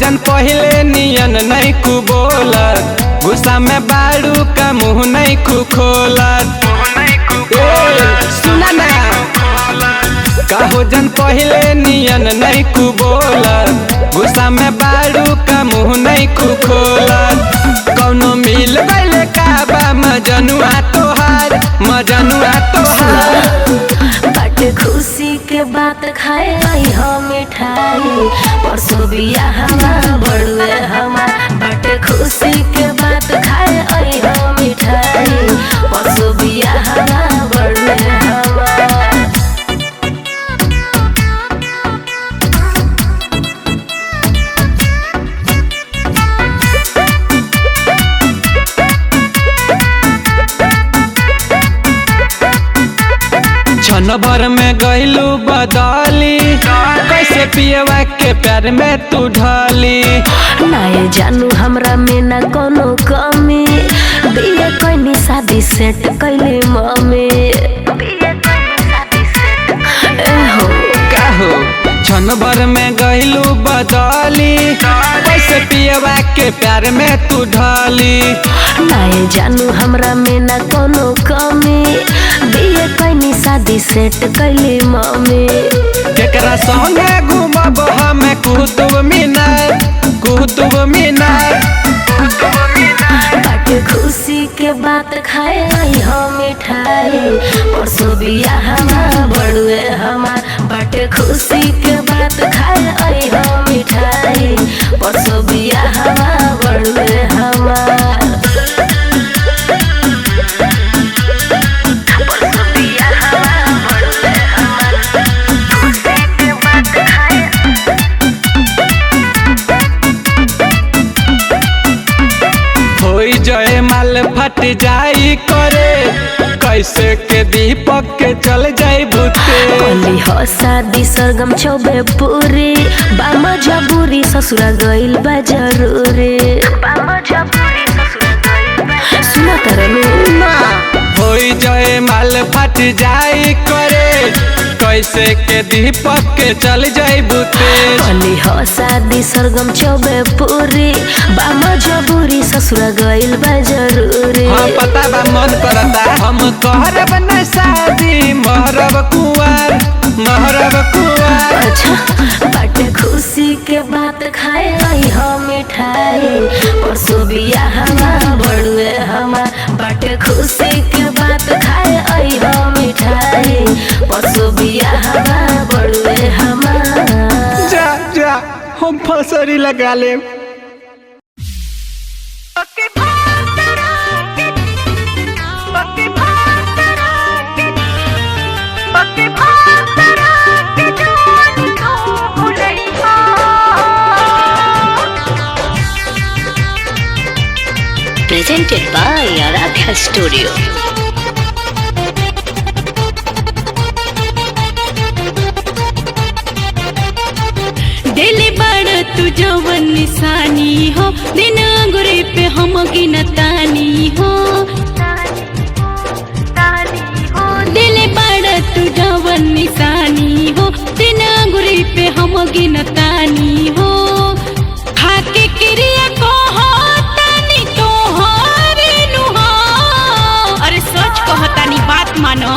जन पहले नियन नहीं कु बोलत, गुस्सा में बारू का मुँह नहीं कु खोलत। सुना ना कहो जन पहले नियन नहीं कु बोलत, गुस्सा में बारू का मुँह नहीं कु खोलत। कौनो मिल गइल का बा मजनुआ तोहार, मजनुआ तोहार। बाटे खुशी के बात खाए आई हम मिठाई, परसों बियाह बड़ुए हमार। बाटे खुशी के बात खाए आई हम मिठाई, परसों बियाह बड़ुए हमार। क्षण भर में गइलू बदली, कैसे पियवा के प्यार में तू ढली। नाये जानू हमरा में ना कोनो कमी, बिया कइनी शादी सेट कइले मम्मी। एहो काहो क्षण भर में गइलू बदली, कैसे पियवा के प्यार में तू ढली। नाये जानू हमरा में ना कोनो कमी, बिया कइनी शादी सेट कइले मम्मी। केकरा संगे घूमब हमें कुतुब मीनार, कुतुब मीनार। बाटे खुशी के बात खाए आई हम मिठाई, परसों बियाह बड़ुए हमार। बाटे खुशी के बात खाए आई हम मिठाई, परसों बियाह बड़ुए हमार। होई जय माल फट जाई करे, कैसे के दीपक के चल जाई बुते। कली हो शादी सरगम चौबे पूरी, बामा जबूरी ससुरा गइल बा जरूरी। सुना तरनु ना होई जय माल फट जाई करे, कैसे के दीपक के चल जाई बुते। कली हो शादी सरगम चौबे पूरी, बामा जबूरी ससुरा गइल बा जरूरी। हाँ पता बा मन करता, हम कहरब न शादी महरब कुंवर, महरब कुंवर। अच्छा बाटे खुशी के बात खाए आई हम मिठाई, परसों बियाह बड़ुए हमार। बाटे खुशी के बात खाए आई हम मिठाई, परसों बियाह बड़ुए हमार। जा जा हम फसरी लगा ले। Presented by Aradhya Studio. दिल बड़ तू जवन निशानी हो, दिन अंगुरी पे हम गिनतानी हो। दिल बड़ तू जवन निशानी हो, दिन अंगुरी पे हम गिनतानी हो। खाके क्रिया को तानी तो हरे नुहा, अरे सच कहतानी बात मानो।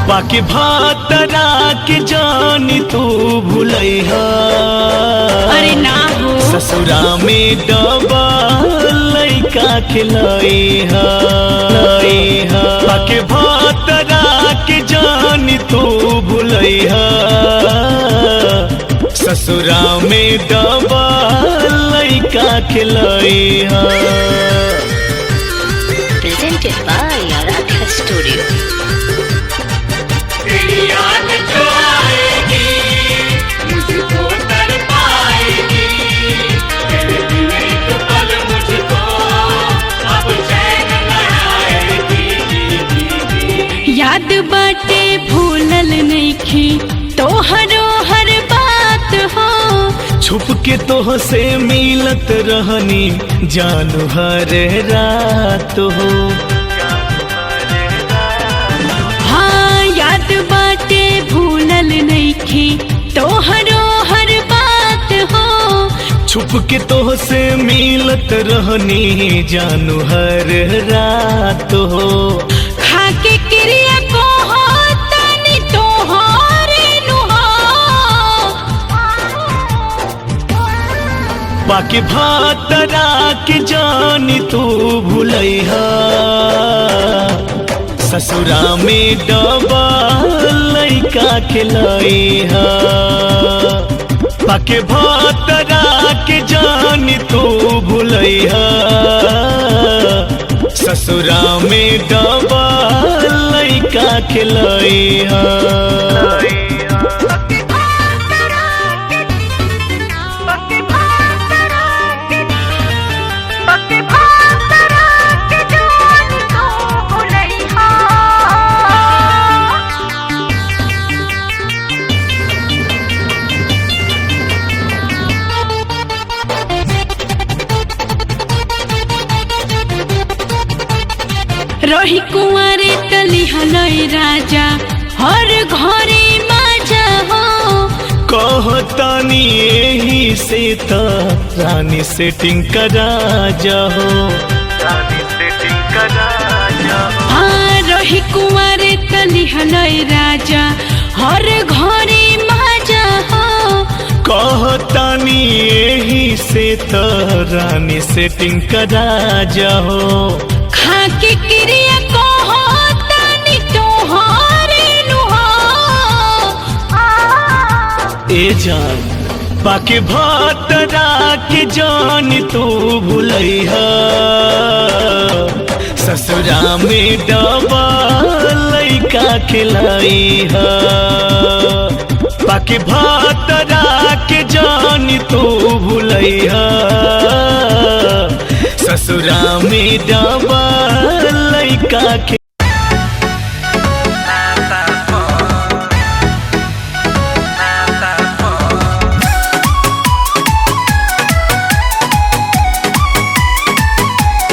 बाकी भातरा के जानी तू भूलैहा, अरे ना हो ससुरा में डबा लइका खिलैहा। बाकी भातरा के जानी तू भूलैहा, ससुरा में डबा लइका खिलैहा। Presented by Aradhya Studio. याद जो आएगी मुझको तड़पाएगी, तेरे बिन एक पल मुझको अब चैन न आएगी। याद बाटे भूलल नइखी तोहरो हर बात हो। छुप के तोह से मिलत रहनी जानू हर रात हो। हाँ याद बाटे भूलल नइखी तोहरो हर बात हो। छुप के तो से मिलत रहनी जानू हर रात हो। खाके क्रिया को तनी तोहरे नुहा बाकी भातरा के जानी तू भूलैहा ससुरा में डबा लइका खिलैहा। बाकी भातरा के जानी तू भूलैहा ससुरा में डबा लइका खिलैहा। रही कुंवारे तली हलई राजा हर घरे माजा हो। कहतानी यही से त रानी सेटिंग करा जाओ। हाँ रही कुंवारे तली हलई राजा हर घरे माजा हो। कहतानी यही से त रानी सेटिंग करा जाओ। खाके क्रिया को तनी तोहरे नुहा ए जान बाकी भातरा के जान तू भूलैहा ससुरा में डबा लइका खिलैहा। बाकी भातरा के जान तू भूलैहा ससुरा में डबा लइका के।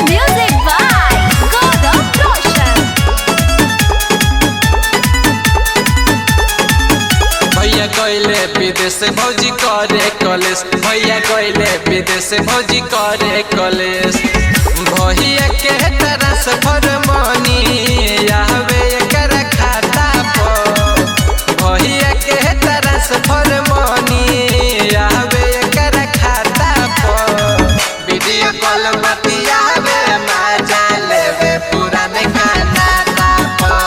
Music by Gaurav Roshan. भैया गइले विदेश भौजी करे कॉलेज। भैया गइले विदेश भौजी करे कॉलेज। भैया के ट्रांसफर मनी आवे कर खाता पर। भैया के ट्रांसफर मनी आवे कर खाता पर। वीडियो कॉल बतियावे मजा लेवे पुराने गाना पर।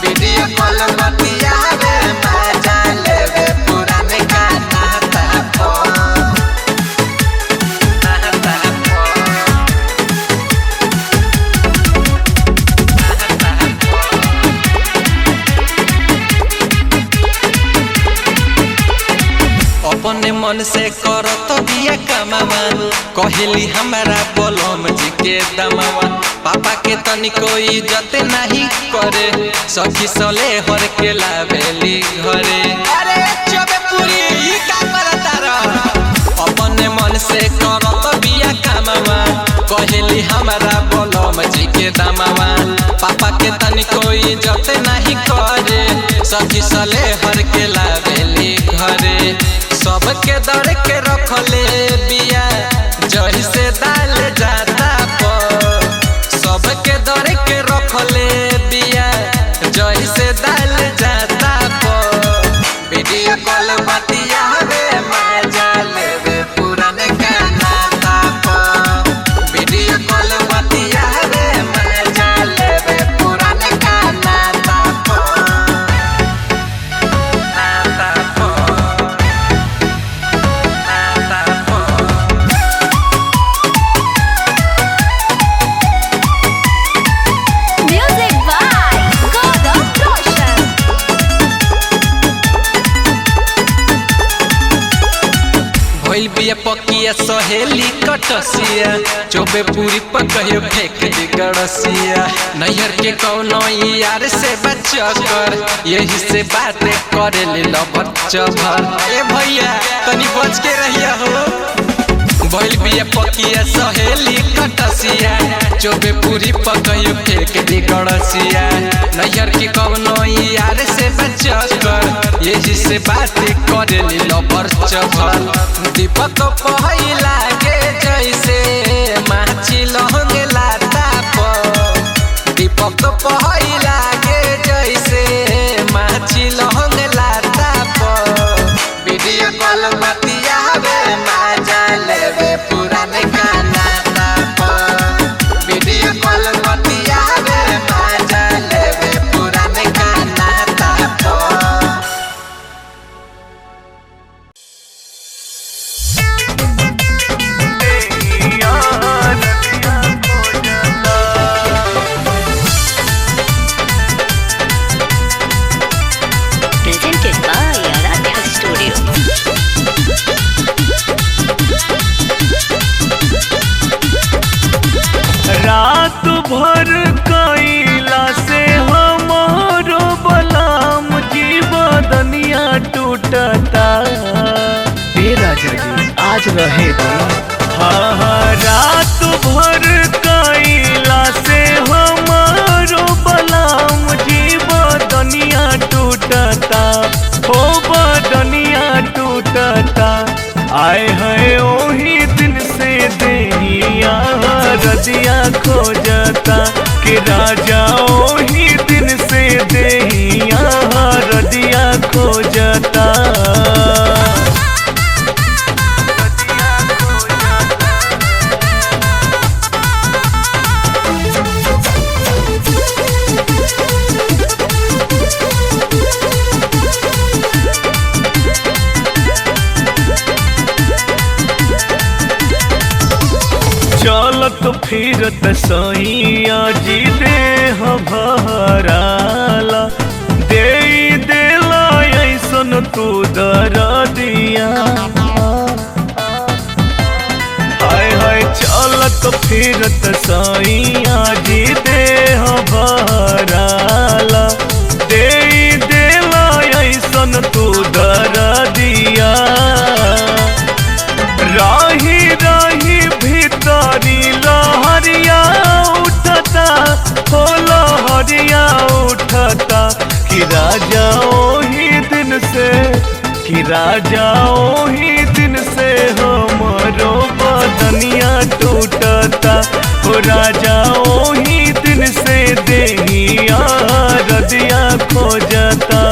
वीडियो कॉल बतियावे मजा लेवे पुराने गाना पर। अपने मन से करत बिया कमावा कहली हमारा बोलम जी के दमावा। पापा के तनिको इज्जत नहीं करे सखी सले हर के लावेली घरे। अरे चबे पूरी ई का करता रह। अपने मन से करत बिया कमावा कहली हमारा बोलम जी के दमावा। पापा के तनिको इज्जत नहीं करे सखी सले हर के लावेली घरे। सबके दर के रखले बिया जही से दाल जाता पर। सबके दर के रखले बिया जही से दाल जाता पर। वीडियो कॉल बतियावे मजा लेवे पुराने गाना पर। वीडियो कॉल बतियावे मजा लेवे पुराने गाना पर। Music by Gaurav Roshan. भइल बिया पकिया सहेली कटसिया चोबे पूरी पकहियो फेंक दी गड़सिया। नैहर के कौनो यार से बचा कर यही से बात करे ले लो बच्चा भर। ए भैया तनी बच के रहिया हो। भइल बिया पकिया सहेली कटसिया चोबे पूरी पकहियो फेंक दी गड़सिया। नैहर के कौनो यार से बचा कर यही से बात करेली लबर चभर। दीपक पहिला के जैसे माछी लहंग लाता पर। दीपक पहिला के जैसे माछी लहंग लाता पर। वीडियो कॉल बतियावे मजा लेवे पुराने गाना पर। वीडियो कॉल बतियावे मजा लेवे पुराने गाना पर। Presented by Aradhya Studio. रात भर कैला से हमारो बलाम जी बदनिया टूटता। ए राजा जी आज रहे दो। हाँ रात भर कैला से हमारो बलाम जी बदनिया टूटता। हो बदनिया टूटता। आए हैं ओही दिन से देहिया रजिया खोजता। कि राजा ओही दिन से देहिया रजिया खोजता। चलत फिरत सैया जी देह भराला। दे देला ऐसन तू दरदिया। हाय हाय चलत फिरत सैया जी देह भराला। दे देला ऐसन तू दरदिया। राही राही भीतरी लहरिया उठता। हो लहरिया उठता। कि राजा ओही दिन से कि राजा ओही दिन से हमरो बदनिया टूटता। हो राजा ओही दिन से देहिया रजिया खोजता।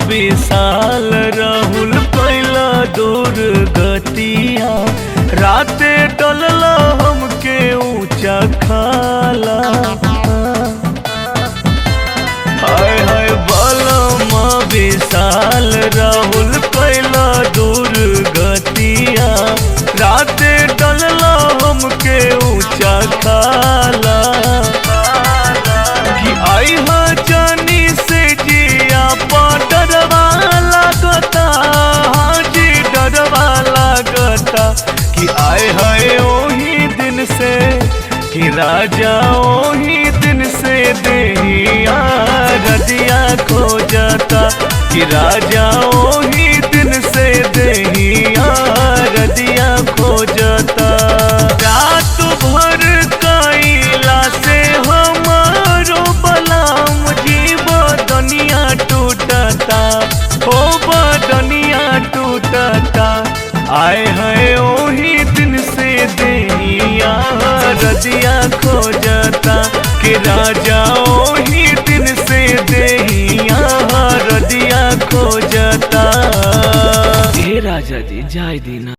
विशाल राहुल कैला दूर गतिया। राते डलला हमके ऊंचा खाला। हाय हाय बलमा विशाल राहुल कैला दूर गतिया। राते डलला हमके ऊंचा खाला। कि आई हा जानी से जिया डरवा लागता। हाँ जी डरवा लागता। कि आए है ओही दिन से कि राजा ओही दिन से देहिया रजिया खोजता। कि राजा ओही दिन से देहिया रजिया खोजता। रात भर कैला से हमारो बलाम जी बदनिया टूटता। हो बदनिया टूटता। आए हैं ओही दिन से देहिया रजिया खोजता। कि राजा ओही दिन से देहिया रजिया खोजता। हे राजा जी जाय दीना।